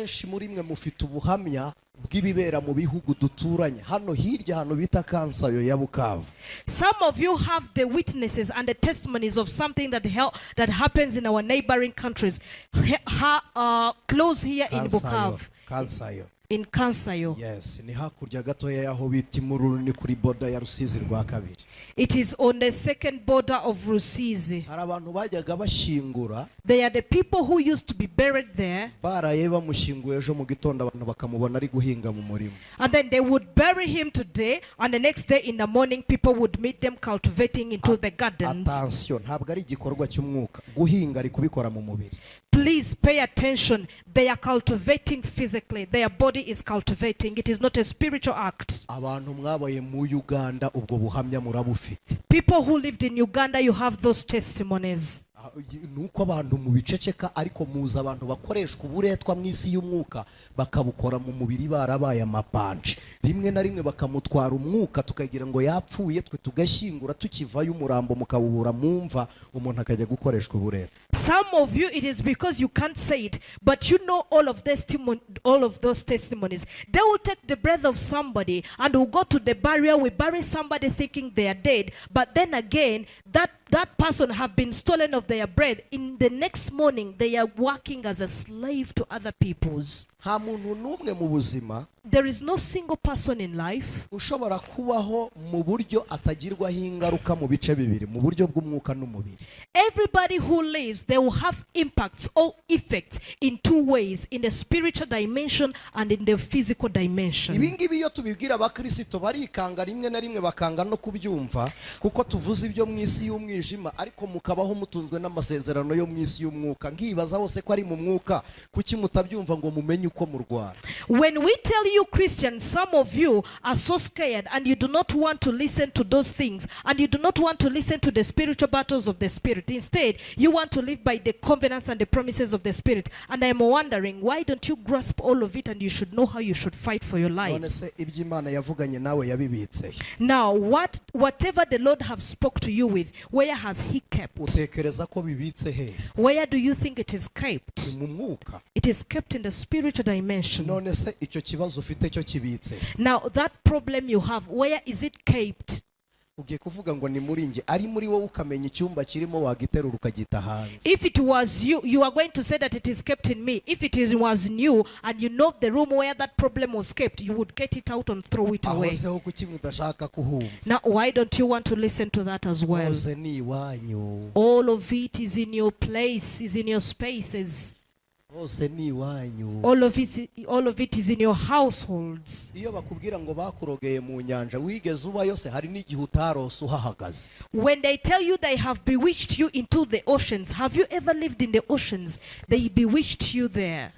benshi muri mwe mufite ubuhamya bw'ibibera mu bihugu duturanye hano hirya hano bita kansayo ya Bukavu. Some of you have the witnesses and the testimonies of something that happens in our neighboring countries, close here in Bukavu. Kansayo. In Kansayo. Yes, ni hakurya gatoya yaho biti Muri ni kuri border ya Rusizi rwa kabiri. It is on the second border of Rusizi. Hari abantu bajyaga bashyingura. They are the people who used to be buried there. Baraye bamushyinguye ejo Mugitondo abantu bakamubona ari guhinga mu murima. And then they would bury him today, and the next day in the morning people would meet them cultivating into the gardens. Attention, ntabwo ari igikorwa cy'umwuka. Guhinga ari kubikora mu mubiri. Please pay attention. They are cultivating physically. Their body is cultivating. It is not a spiritual act. Abantu mwabaye mu Uganda ubwo buhamya murabufite. People who lived in Uganda, you have those testimonies. Nuko abantu mu biceceka ariko muza abantu bakoreshwa uburetwa mu isi y'umwuka bakabukora mu mubiri barabaye amapanje rimwe na rimwe bakamutwara umwuka tukagira ngo yapfuye twe tugashyingura tukivayo umurambo mukawubura mumva umuntu akajya gukoreshwa uburetwa. Some of you, it is because you can't say it, but you know all of those testimonies. They will take the breath of somebody and will go to the burial. We bury somebody thinking they are dead, but then again that person have been stolen of their bread. In the next morning, they are working as a slave to other people's. There is no single person in life ushobora kubaho mu buryo atagirwaho ingaruka mu bice bibiri mu buryo bw'umwuka n'umubiri. Everybody who lives, they will have impacts or effects in two ways, in the spiritual dimension and in the physical dimension. Ibi ngibi iyo tubibwira abakristo barikanga rimwe na rimwe bakanga no kubyumva kuko tuvuze ibyo mu isi y'umwijima ariko mukabaho mutunzwe n'amasezerano yo mu isi y'umwuka nkibaza hose ko ari mu mwuka kuki mutabyumva ngo mumenye uko murwara. When we tell you Christians, some of you are so scared and you do not want to listen to those things and you do not want to listen to the spiritual battles of the Spirit. Instead, you want to live by the covenants and the promises of the Spirit. And I'm wondering, why don't you grasp all of it and you should know how you should fight for your lives? Now, whatever the Lord have spoke to you with, where has He kept? Where do you think it is kept? It is kept in the spiritual dimension. Now, that problem you have, where is it kept? If it was you, you are going to say that it is kept in me. If it was new and you know the room where that problem was kept, you would get it out and throw it away. Now, why don't you want to listen to that as well? All of it is in your place, is in your spaces. All of it is in your households. When they tell you they have bewitched you into the oceans, have you ever lived in the oceans? They bewitched you there.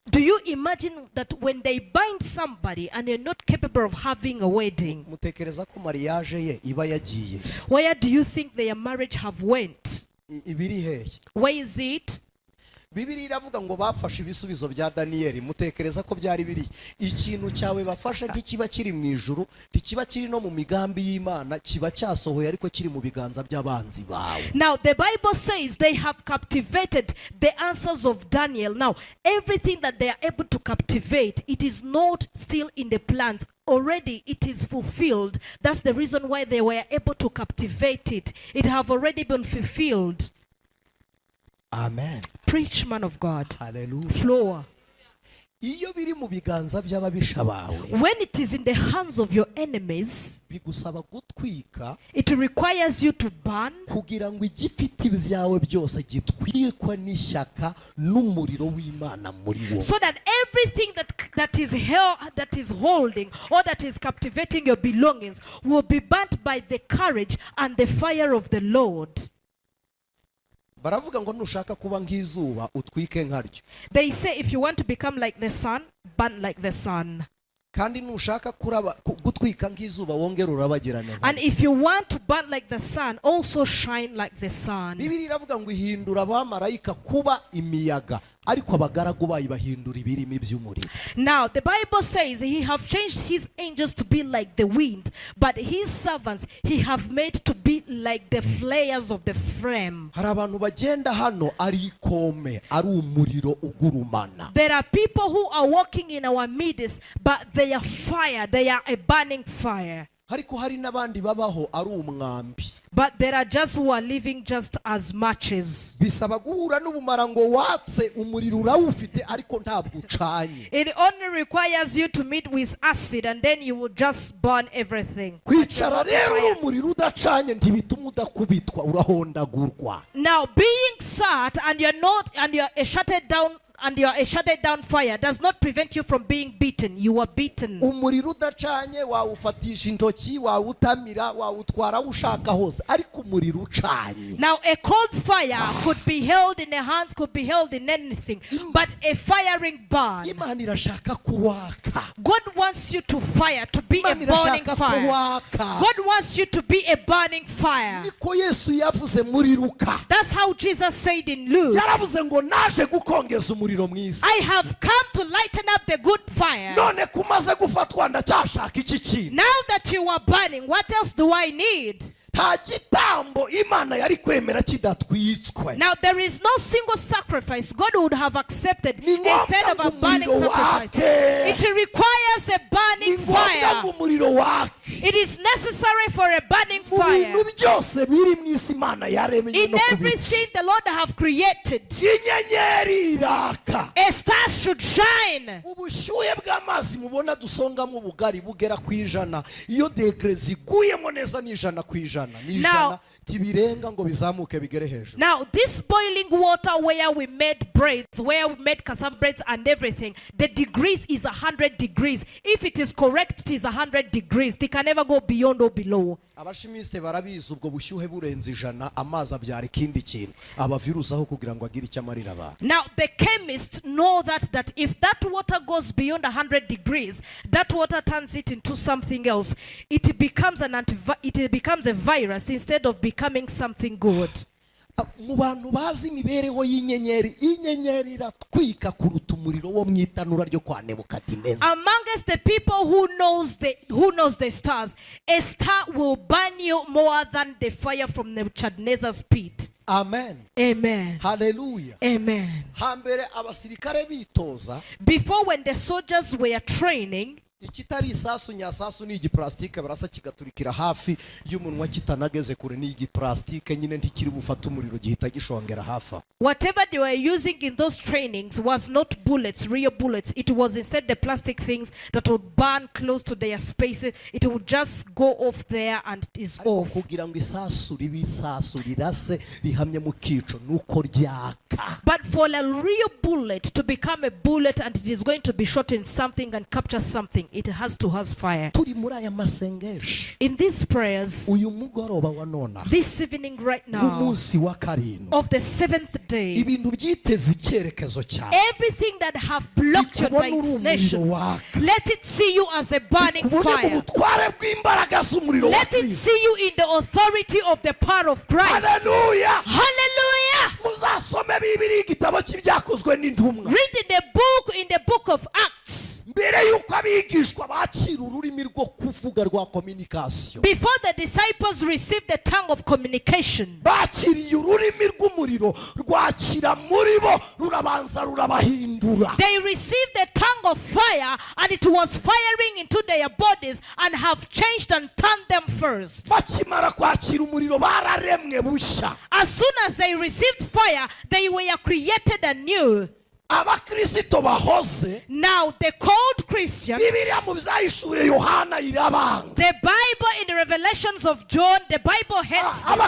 Do you imagine that when they bind somebody and they're not capable of having a wedding, where do you think their marriage have went? Where is it? Bibiri iravuga ngo bafashe ibisubizo bya Daniel mutekereza ko byari biri ikintu cyawe bafashe ntikiba kiri mu ijuru ntikiba kiri no mu migambi y'Imana kiba cyasohoye ariko kiri mu biganza by'abanzi bawe. Now the Bible says they have captivated the answers of Daniel. Now everything that they are able to captivate, it is not still in the plans. Already it is fulfilled. That's the reason why they were able to captivate it. It have already been fulfilled. Amen. Preach, man of God. Hallelujah. Flow. When it is in the hands of your enemies, it requires you to burn so that everything that is holding or that is captivating your belongings will be burnt by the courage and the fire of the Lord. They say if you want to become like the sun, burn like the sun. And if you want to burn like the sun, also shine like the sun. ariko abagaragu bayo bahindura ibirimo iby'umuriro. Now the Bible says he have changed his angels to be like the wind, but his servants he have made to be like the flares of the flame. Hari abantu bagenda hano ari ikome, ari umuriro ugurumana. There are people who are walking in our midst, but they are fire, they are a burning fire. Ariko hari n'abandi babaho ari umwambi. But there are just who are living just as matches. Bisaba guhura n'ubumara ngo watse umuriro urawufite ariko ntabwo ucanye. It only requires you to meet with acid and then you will just burn everything. Kwicara rero umuriro udacanye ntibituma udakubitwa urahondagurwa. Now being sad and you're a shutted down fire does not prevent you from being beaten. You are beaten. Umuriro udacanye wawufatisha intoki wawutamira wawutwara ushaka hose ariko umuriro ucanye. Now a cold fire could be held in the hands, could be held in anything, but a firing burn. Imana irashaka kuwaka. God wants you to fire, to be a burning fire. God wants you to be a burning fire. Niko Yesu yavuze muri Luka. That's how Jesus said in Luke. Yaravuze ngo naje gukongeza umuriro mwisi. I have come to lighten up the good fire. None kumaze gufatwa ndacyashaka iki kintu. Now that you are burning, what else do I need? Nta gitambo Imana yari kwemera kidatwitswe. Now there is no single sacrifice God would have accepted instead of a burning sacrifice. It requires a burning fire. It is necessary for a burning fire. In everything the Lord have created, a star should shine. Ubushyuhe bw'amazi mubona dusongamo ubugari bugera ku ijana iyo degre ziguyemo neza ni ijana ku ijana. Now this boiling water where we made breads, where we made cassava breads and everything, the degrees is 100 degrees. If it is correct, it is 100 degrees. They can never go beyond or below. Abashimiste barabizi ubwo bushyuhe burenze ijana amazi abyara ikindi kintu abavirusaho kugira ngo agire icyo amarira abantu. Now the chemists know that if that water goes beyond 100 degrees, that water turns it into something else. It becomes a virus instead of becoming something good. Mu bantu bazi imibereho y'inyenyeri inyenyeri iratwika kuruta umuriro wo mwitanura ryo kwa Nebukadineza. Amongst the people who knows the stars, a star will burn you more than the fire from Nebuchadnezzar's pit. Amen. Amen. Hallelujah. Amen. Hambere abasirikare bitoza. Before, when the soldiers were training, ikitari isasu nyasasu ni igiplastike barasa kigaturikira hafi y'umunwa kitanageze kure ni igiplastike nyine ntikiri bufata umuriro gihita gishongera hafa. Whatever they were using in those trainings was not bullets, real bullets. It was instead the plastic things that would burn close to their spaces. It would just go off there and it is off. Kugira ngo isasu ribe isasu rirase rihamye mu kico nuko ryaka. But for a real bullet to become a bullet and it is going to be shot in something and capture something, it has to have fire. In these prayers, this evening right now, of the seventh day, everything that have blocked your destination, let it see you as a burning fire. Let it see you in the authority of the power of Christ. Hallelujah. Hallelujah. Read in the book of Acts. Before the disciples received the tongue of communication, they received the tongue of fire and it was firing into their bodies and have changed and turned them first. As soon as they received fire, they were created anew. Now the cold Christians, the Bible in the Revelations of John, the Bible hates them.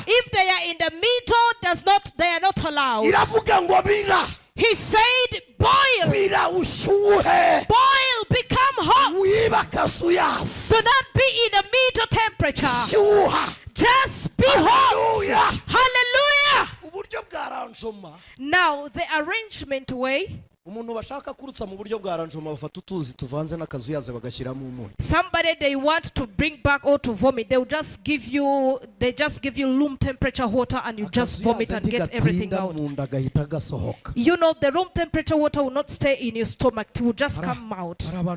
If they are in the middle, they are not allowed. He said, boil. Boil, become hot. Do not be in the middle temperature. Just be hot. Hallelujah. Now the arrangement way umuntu bashaka kurutsa mu buryo bwa ranjoma bafata utuzi tuvanze n'akazuyaze bagashyiramo umunyu. Somebody they want to bring back or to vomit, they just give you room temperature water and you just vomit and get everything out. You know, the room temperature water will not stay in your stomach, it will just come out. There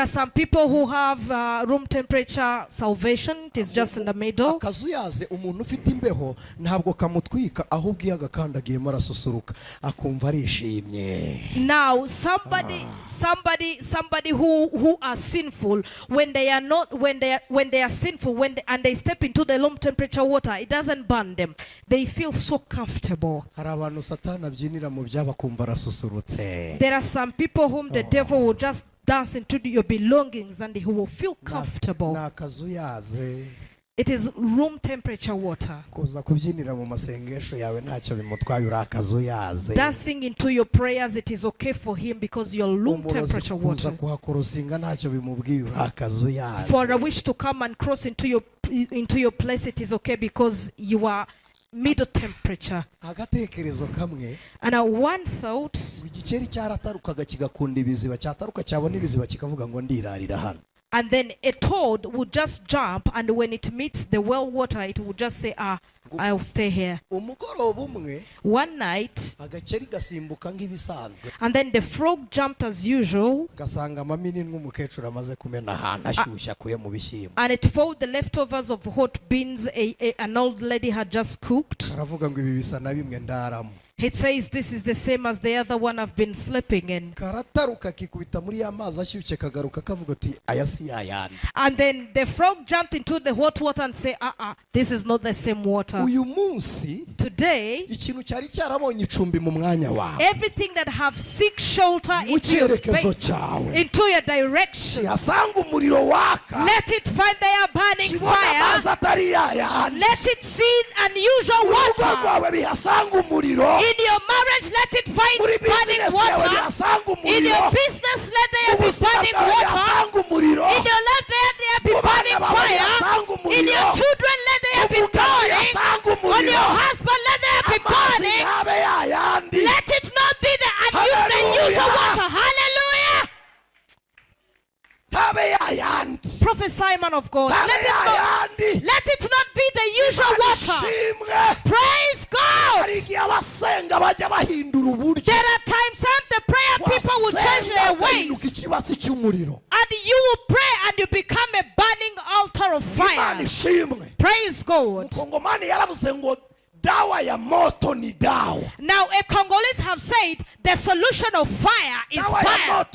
are some people who have room temperature salvation, it is just in the middle. Umuntu ufite imbeho ntabwo kamutwika ahubwo iyo agakandagiye marasusuruka akumva arishimye. Now somebody who are sinful, when they are sinful, and they step into the room temperature water, it doesn't burn them. They feel so comfortable. Hari abantu Satani abyinira mu byabo akumva arasusurutse. There are some people whom the devil will just dance into your belongings and he will feel comfortable. Nakazuyaze. It is room temperature water. Dancing into your prayers, it is okay for him because you're room temperature water. For a wish to come and cross into your place, it is okay because you are middle temperature. And one thought, and then a toad would just jump, and when it meets the well water, it would just say, I'll stay here. One night, and then the frog jumped as usual, and it found the leftovers of hot beans an old lady had just cooked. It says this is the same as the other one I've been sleeping in. And then the frog jumped into the hot water and said, this is not the same water. Today, everything that have seek shelter into your space, into your direction, let it find their burning fire. Let it see unusual water. In your marriage, let it find burning water. In your business, let there be burning water. In your life, let there be burning fire. In your children, let there be burning. On your husband, let there be burning. Let it not be the unusual water. Hallelujah. Prophesy, man of God. Let it not be the usual water. Praise God. There are times the prayer people will change their ways, and you will pray and you become a burning altar of fire. Praise God. Now, a Congolese have said the solution of fire is fire.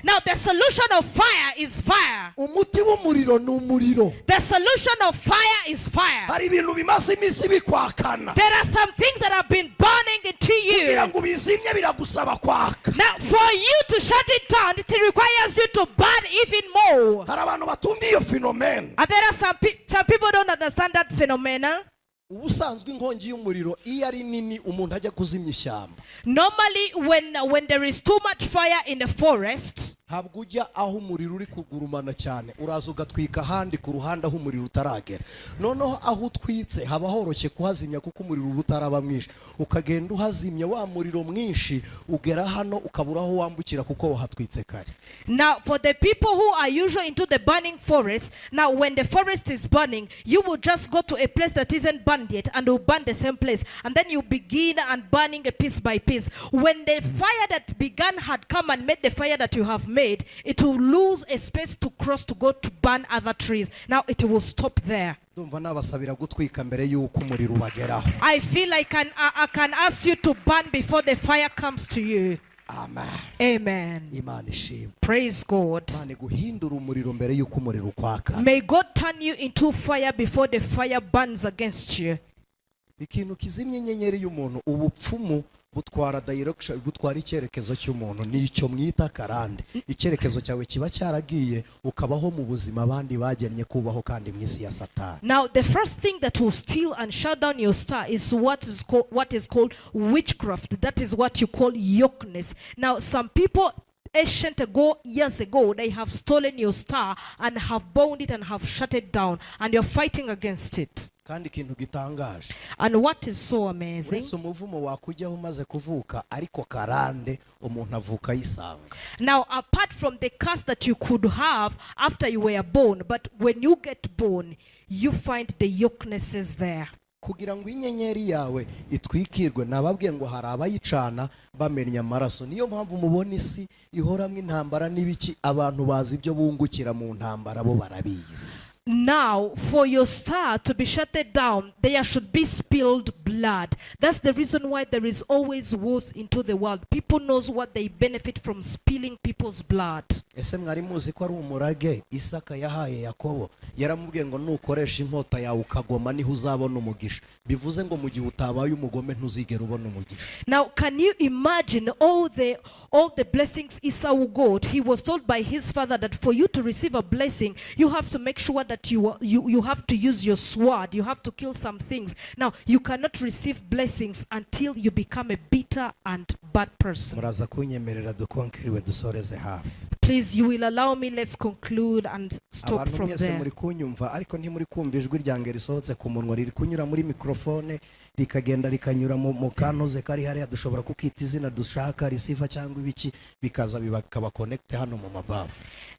Now, the solution of fire is fire. The solution of fire is fire. There are some things that have been burning into you. Now, for you to shut it down, it requires you to burn even more. And there are some people don't understand that phenomena. Normally, when there is too much fire in the forest, ntabwo ujya aho umuriro uri kugurumana cyane, uraza ugatwika ahandi ku ruhande aho umuriro utaragera. Noneho aho utwitse haba horoshye kuhazimya kuko umuriro utaraba mwinshi, ukagenda uhazimya wa muriro mwinshi ugera hano ukabura aho wambukira kuko wahatwitse kare. Now, for the people who are usually into the burning forest, now when the forest is burning, you will just go to a place that isn't burned yet and will burn the same place, and then you begin and burning a piece by piece. When the fire that began had come and made the fire that you have made, it will lose a space to cross to go to burn other trees. Now it will stop there. I feel I can ask you to burn before the fire comes to you. Amen. Amen. Praise God. May God turn you into fire before the fire burns against you. butwara direction, butwara icyerekezo cy'umuntu, nicyo mwita karande. Icyerekezo cyawe kiba cyaragiye ukabaho mu buzima abandi bagennye kubaho kandi mwisi ya Satani. Now the first thing that will steal and shut down your star is what is called witchcraft. That is what you call yokeness. Now some people years ago, they have stolen your star and have bound it and have shut it down, and you're fighting against it. kandi ikintu gitangaje And what is so amazing, uretse umuvumo wakujyaho umaze kuvuka ariko karande umuntu avuka yisanga. now apart from the curse that you could have after you were born, but when you get born, you find the yokenesses there. kugira ngo inyenyeri yawe itwikirwe nababwiye ngo hari abayicana bamenya amaraso. Niyo mpamvu mubona isi ihoramwe intambara n'ibiki, abantu bazi ibyo bungukira mu ntambara bo barabizi. Now, for your star to be shut down, there should be spilled blood. That's the reason why there is always wars into the world. People knows what they benefit from spilling people's blood. Ese mwari muzi ko ari umurage Isaka yahaye Yakobo? Yaramubwiye ngo nukoresha inkota yawe ukagoma niho uzabona umugisha. Bivuze ngo mu gihe utabaye umugome ntuzigera ubona umugisha. Now, can you imagine all the blessings Esau got? He was told by his father that for you to receive a blessing, you have to make sure that you have to use your sword. You have to kill some things. Now, you cannot receive blessings until you become a bitter and bad person. Muraza kunyemerera dukonkiriwe dusoreze hafi. Please, you will allow me. Let's conclude and stop Abantu from mwese there. muri kunyumva ariko ntimuri kumva ijwi ryange risohotse ku munwa, riri kunyura muri mikrofone rikagenda rikanyura mu kantuze kari hariya, dushobora kukita izina dushaka receiver cyangwa ibiki bikaza bikaba connect hano mu mabavu.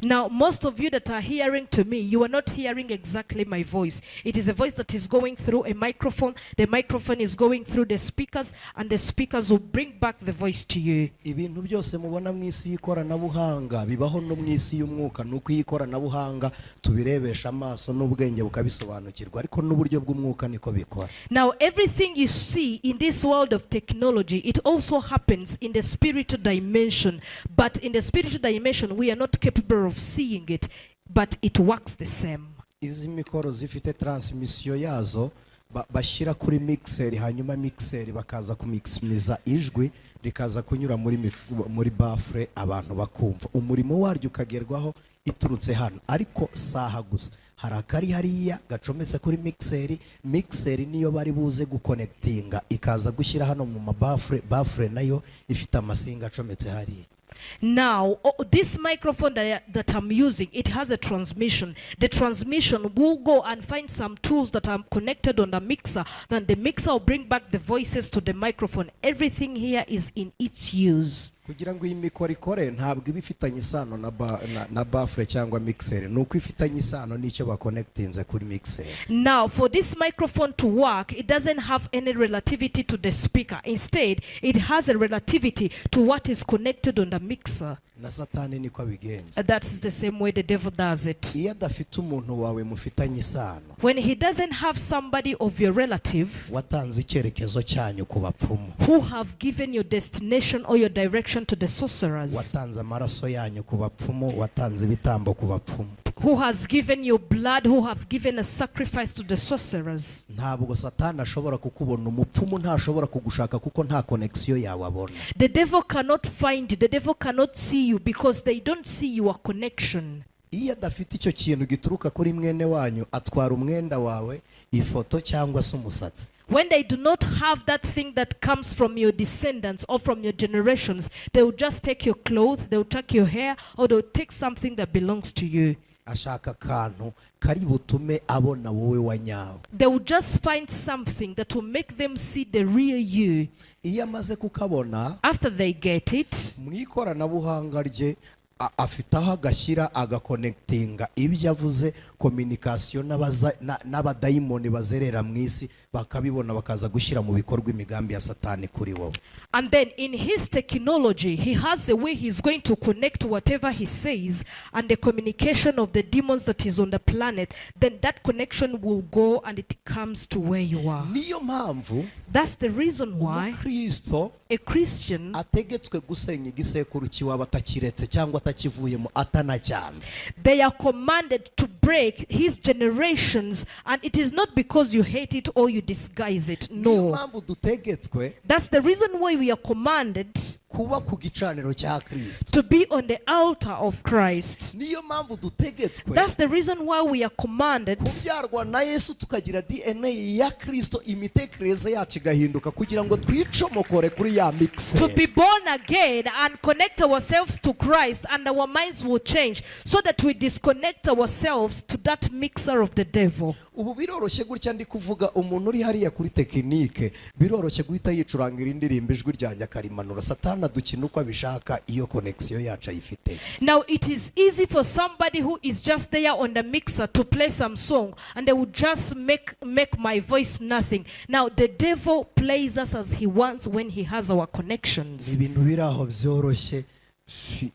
Now, most of you that are hearing to me, you are not hearing exactly my voice. It is a voice that is going through a microphone. The microphone is going through the speakers, and the speakers will bring back the voice to you. Ibintu byose mubona mu isi y'ikoranabuhanga bibaho no mu isi y'umwuka, nuko ikoranabuhanga tubirebesha amaso n'ubwenge bukabisobanukirwa, ariko n'uburyo bw'umwuka niko bikora. Now, everything you see in this world of technology, it also happens in the spiritual dimension. But in the spiritual dimension, we are not capable of seeing it, but it works the same. Izi mikoro zifite transmission yazo bashyira kuri mixer, hanyuma mixer bakaza kumiximiza ijwi rikaza kunyura muri bafre abantu bakumva umurimo waryo ukagerwaho iturutse hano. Ariko saha gusa hari akari hariya gacometse kuri mixer niyo bari buze guconnectinga ikaza gushyira hano mu bafre nayo ifite amasinga acometse hariya. Now, this microphone that I'm using, it has a transmission. The transmission will go and find some tools that are connected on the mixer. Then the mixer will bring back the voices to the microphone. Everything here is in its use. Kugira ngo iyi mikoro ikore ntabwo ibifitanye isano na bafre cyangwa mixer, nuko ifitanye isano n'icyo baconnectinze kuri mixer. Now, for this microphone to work, it doesn't have any relativity to the speaker. Instead, it has a relativity to what is connected on the mixer. Na Satani niko abigenza. That's the same way the devil does it. Iyo adafite umuntu wawe mufitanye isano, When he doesn't have somebody of your relative watanze icyerekezo cyanyu ku bapfumu, who have given your destination or your direction to the sorcerers, watanze amaraso yanyu ku bapfumu, watanze ibitambo ku bapfumu, who has given your blood, who have given a sacrifice to the sorcerers, ntabwo Satani ashobora kukubona. Umupfumu ntashobora kugushaka kuko nta connection yawe abona. the devil cannot find you, the devil cannot see you because they don't see your connection. Iyo adafite icyo kintu gituruka kuri mwene wanyu, atwara umwenda wawe, ifoto cyangwa se umusatsi. When they do not have that thing that comes from your descendants or from your generations, they will just take your clothes, they will take your hair, or they will take something that belongs to you. Ashaka kantu kari butume abona wowe wanyawe. They will just find something that will make them see the real you. Iyo amaze kukabona, After they get it, mu ikoranabuhanga rye afite aho agashyira agakonectinga ibyo avuze, communication n'abadayimoni bazerera mu isi bakabibona bakaza gushyira mu bikorwa imigambi ya Satani kuri wowe. and then in his technology, he has a way he's going to connect whatever he says and the communication of the demons that is on the planet. Then that connection will go and it comes to where you are. Niyo mpamvu That's the reason why Kristo a Christian, ategetswe gusenya igisekuru kiwaba atakiretse cyangwa atakivuyemo atanacyanze. they are commanded to break his generations, and it is not because you hate it or you disguise it. Niyo No. mpamvu dutegetswe That's the reason why we are commanded kuba ku gicaniro cya Kristo. To be on the altar of Christ. Niyo mpamvu dutegetswe. That's the reason why we are commanded. Kubyarwa na Yesu tukagira DNA ya Kristo, imitekerereze yacu igahinduka kugira ngo twicomokore kuri ya mixer. To be born again and connect ourselves to Christ, and our minds will change so that we disconnect ourselves to that mixer of the devil. Ubu biroroshye gutya ndi kuvuga umuntu uri hariya kuri tekinike, biroroshye guhita yicurangira indirimbo ijwi ryanjye akarimanura. Satana dukina uko abishaka iyo connection yacu ayifite. Now it is easy for somebody who is just there on the mixer to play some song and they would just make my voice nothing. Now the devil plays us as he wants when he has our connections. Ibintu biraho byoroshye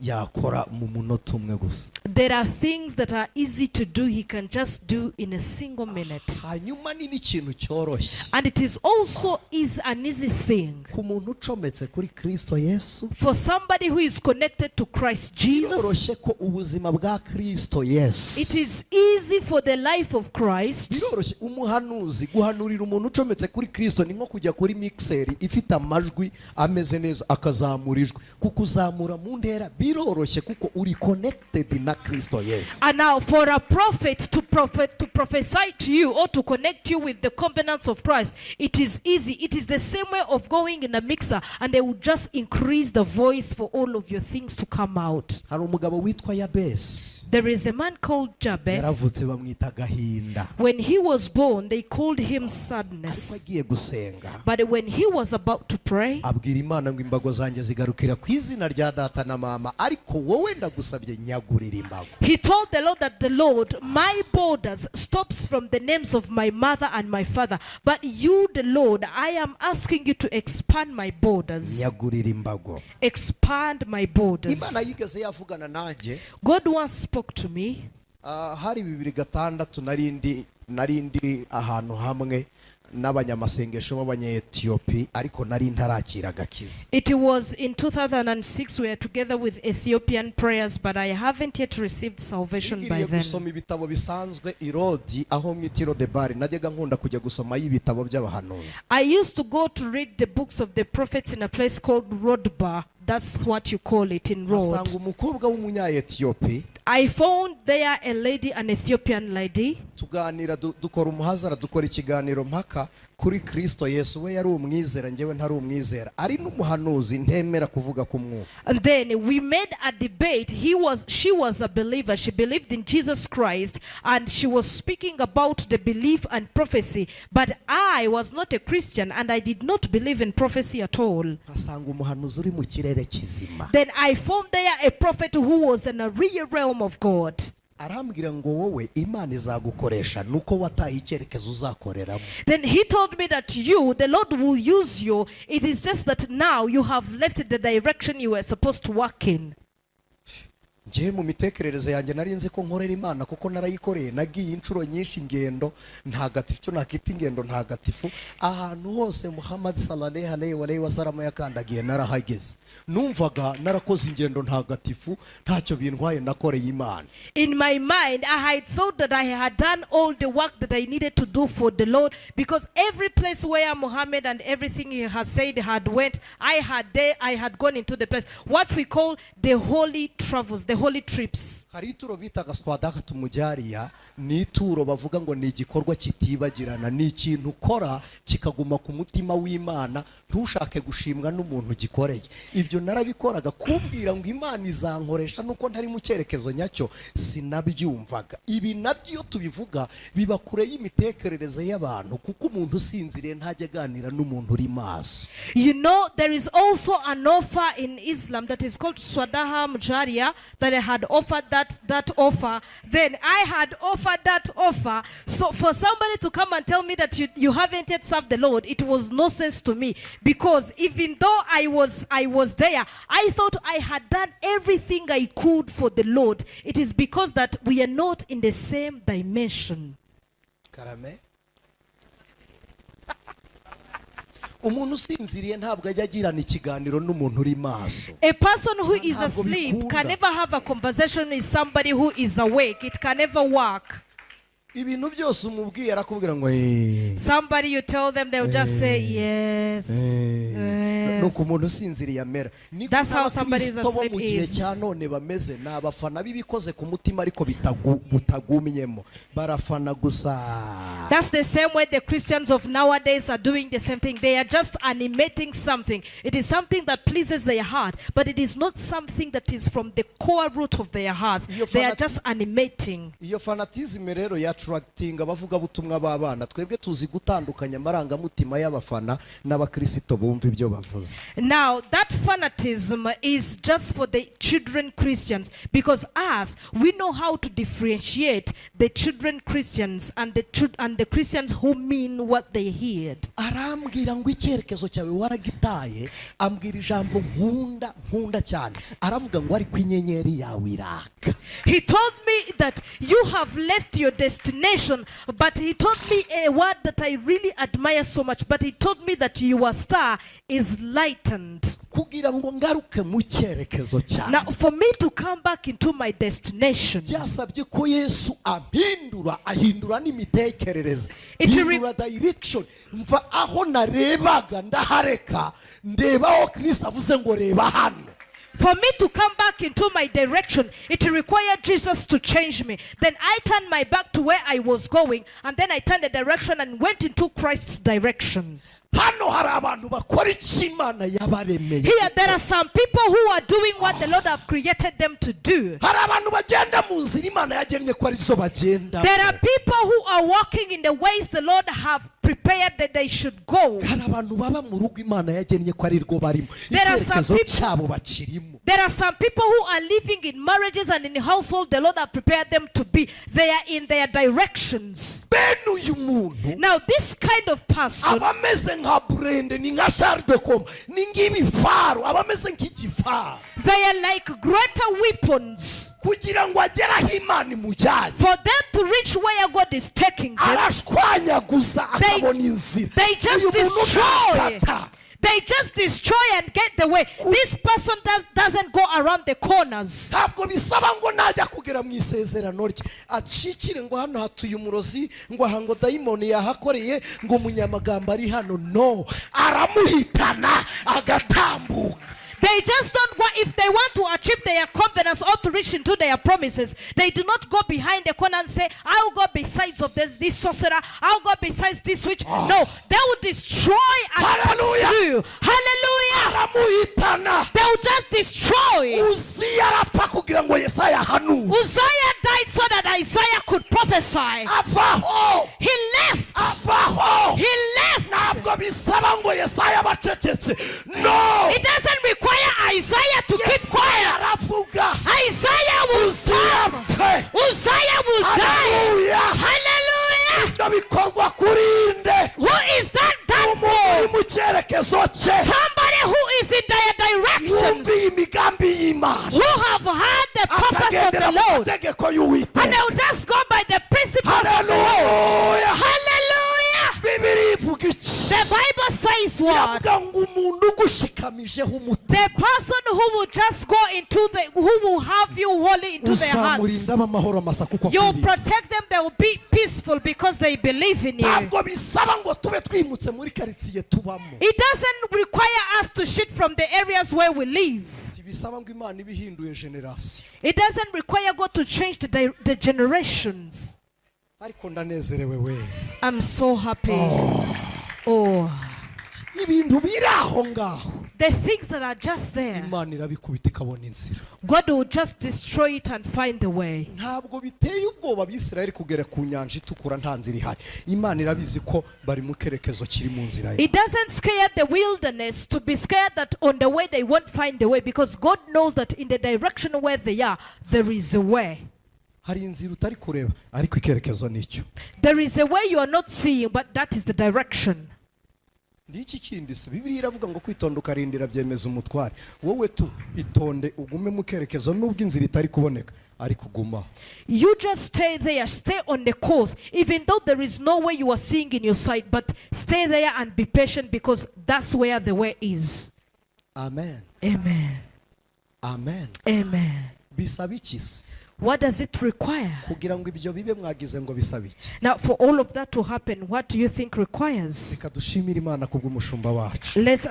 yakora mu munota umwe gusa. There are things that are easy to do, he can just do in a single minute. Hanyuma ni ikintu cyoroshye. And it is also an easy thing. Ku muntu ucometse kuri Kristo Yesu. For somebody who is connected to Christ Jesus. Biroroshye ko ubuzima bwa Kristo Yesu. It is easy for the life of Christ. Biroroshye umuhanuzi guhanurira umuntu ucometse kuri Kristo ni nko kujya kuri mixer ifite amajwi ameze neza akazamurijwe. Kukuzamura mu ndera biroroshye kuko uri connected na Kristo Yesu. And now for a prophet to prophesy to you or to connect you with the covenants of Christ, it is easy. It is the same way of going in a mixer and they would just increase the voice for all of your things to come out. Hari umugabo witwa Yabesi. There is a man called Jabez. Yaravutse bamwita gahinda. When he was born, they called him sadness. Ariko agiye gusenga. But when he was about to pray, abwira Imana ngo imbago zanjye zigarukira ku izina rya data na mama, ariko wowe ndagusabye nyagurira imbago. He told the Lord that the Lord, my borders stops from the names of my mother and my father, but you, the Lord, I am asking you to expand my borders. Nyagurira imbago. Expand my borders. Imana yigeze yavugana nanjye. God once spoke to me. Hari 2006 narindi ahantu hamwe n'abanyamasengesho b'abanya-Ethiopia ariko nari ntarakira agakiza. It was in 2006 we were together with Ethiopian prayers, but I haven't yet received salvation by then. Gusoma ibitabo bisanzwe irodi aho mwitiro de bari najyaga nkunda kujya gusoma y'ibitabo by'abahanuzi. I used to go to read the books of the prophets in a place called Rodbar. That's what you call it in road. Asanga umukobwa w'umunya-Ethiopia. I found there a lady, an Ethiopian lady. Tuganira dukora umuhazara dukora ikiganiro mpaka kuri Kristo Yesu, we yari umwizera njyewe ntari umwizera, ari n'umuhanuzi ntemera kuvuga ku mwuka. And then we made a debate. She was a believer. She believed in Jesus Christ and she was speaking about the belief and prophecy, but I was not a Christian and I did not believe in prophecy at all. Asanga umuhanuzi uri mu kirere kizima. Then I found there a prophet who was in a real realm of God. Arambwira ngo wowe Imana izagukoresha nuko wataye icyerekezo uzakoreramo. Then he told me that you, the Lord will use you. It is just that now you have left the direction you were supposed to work in. Ngiye mu mitekerereze yanjye nari nzi ko nkorera Imana kuko narayikoreye, nagiye inshuro nyinshi ingendo ntagatifu cyo nakita ingendo ntagatifu ahantu hose Muhammad sallallahu alaihi wasallam yakandagiye narahageze. Numvaga narakoze ingendo ntagatifu ntacyo bintwaye nakoreye Imana. In my mind I had thought that I had done all the work that I needed to do for the Lord, because every place where Muhammad and everything he has said had went, I had gone into the place what we call the holy travels, the holy trips. Hari ituro bitaga swadaka tumujariya, ni ituro bavuga ngo ni igikorwa kitibagirana, ni ikintu ukora kikaguma ku mutima w'Imana ntushake gushimwa n'umuntu gikoreye. Ibyo narabikoraga kumbwira ngo Imana izankoresha nuko ntari mu cyerekezo nyacyo sinabyumvaga. Ibi nabyo tubivuga biba kure y'imitekerereze y'abantu kuko umuntu usinziriye ntajya ganira n'umuntu uri maso. You know, there is also an offer in Islam that is called Swadaha Mujariya that I had offered that offer. Then I had offered that offer. So for somebody to come and tell me that you haven't yet served the Lord, it was no sense to me, because even though I was there, I thought I had done everything I could for the Lord. It is because that we are not in the same dimension. Karame. Umuntu usinziriye ntabwo ajya agirana ikiganiro n'umuntu uri maso. A person who is asleep can never have a conversation with somebody who is awake. It can never work. ibintu byose umubwiye arakubwira ngo Somebody you tell them, they'll just say yes. nuko umuntu usinziriye amera. That's how somebody is bo asleep mu gihe is. cya none bameze ni abafana b'ibikoze ku mutima ariko bitagumyemo barafana gusa. That's the same way the Christians of nowadays are doing the same thing. They are just animating something. It is something that pleases their heart, but it is not something that is from the core root of their hearts. They are just animating. Iyo fanatism rero ya attracting abavuga butumwa b'abana, twebwe tuzi gutandukanya amarangamutima y'abafana n'abakristo bumva ibyo bavuze. Now that fanatism is just for the children Christians, because us, we know how to differentiate the children Christians and the Christians who mean what they heard. Arambwira ngo icyerekezo cyawe waragitaye, ambwira ijambo nkunda cyane, aravuga ngo ari kwinyenyeri yawe iraka. He told me that you have left your destination, but he told me a word that I really admire so much, but he told me that your star is lightened. Kugira ngo ngaruke mu cyerekezo cyawe. Now for me to come back into my destination, byasabye ko Yesu ahindura n'imitekerereze, hindura direction. Mva aho narebaga ndahareka, ndebaho Kristo avuze ngo reba hano. For me to come back into my direction, it required Jesus to change me. Then I turned my back to where I was going, and then I turned the direction and went into Christ's direction. Here there are some people who are doing what the Lord have created them to do. There are people who are walking in the ways the Lord have prepared that they should go. There are some people who are living in marriages and in the household the Lord have prepared them to be. They are in their directions. Now this kind of person, they are like greater weapons for them to reach where God is taking them. They just destroy. They just destroy and get the way. This person doesn't go around the corners. No, They just don't go. If they want to achieve their confidence or to reach into their promises, they do not go behind the corner and say, I'll go besides of this sorcerer, I'll go besides this witch. No, they will destroy and pursue. Hallelujah. They will just destroy. Uzziah died so that Isaiah could prophesy. He left. He left. No. It doesn't require Isaiah to keep quiet. Isaiah will stop. Uzziah will die. Hallelujah. Who is that for? Somebody who is in their directions, who have heard the purpose of the Lord, and they will just go by the principles of the Lord. Hallelujah. The Bible says what? The person who will just go into who will have you wholly into their hands, you'll protect them, they will be peaceful because they believe in you. It doesn't require us to shift from the areas where we live. It doesn't require God to change the generations. I'm so happy. Oh. The things that are just there, God will just destroy it and find the way. It doesn't scare the wilderness to be scared that on the way they won't find the way, because God knows that in the direction where they are, there is a way. There is a way you are not seeing, but that is the direction. You just stay there, stay on the course, even though there is no way you are seeing in your sight, but stay there and be patient, because that's where the way is. Amen. Amen. Amen. Amen. What does it require? kugira ngo ibyo bibe mwagize ngo bisaba iki? Now, for all of that to happen, what do you think requires? Reka dushimire Imana kubw'umushumba wacu. Let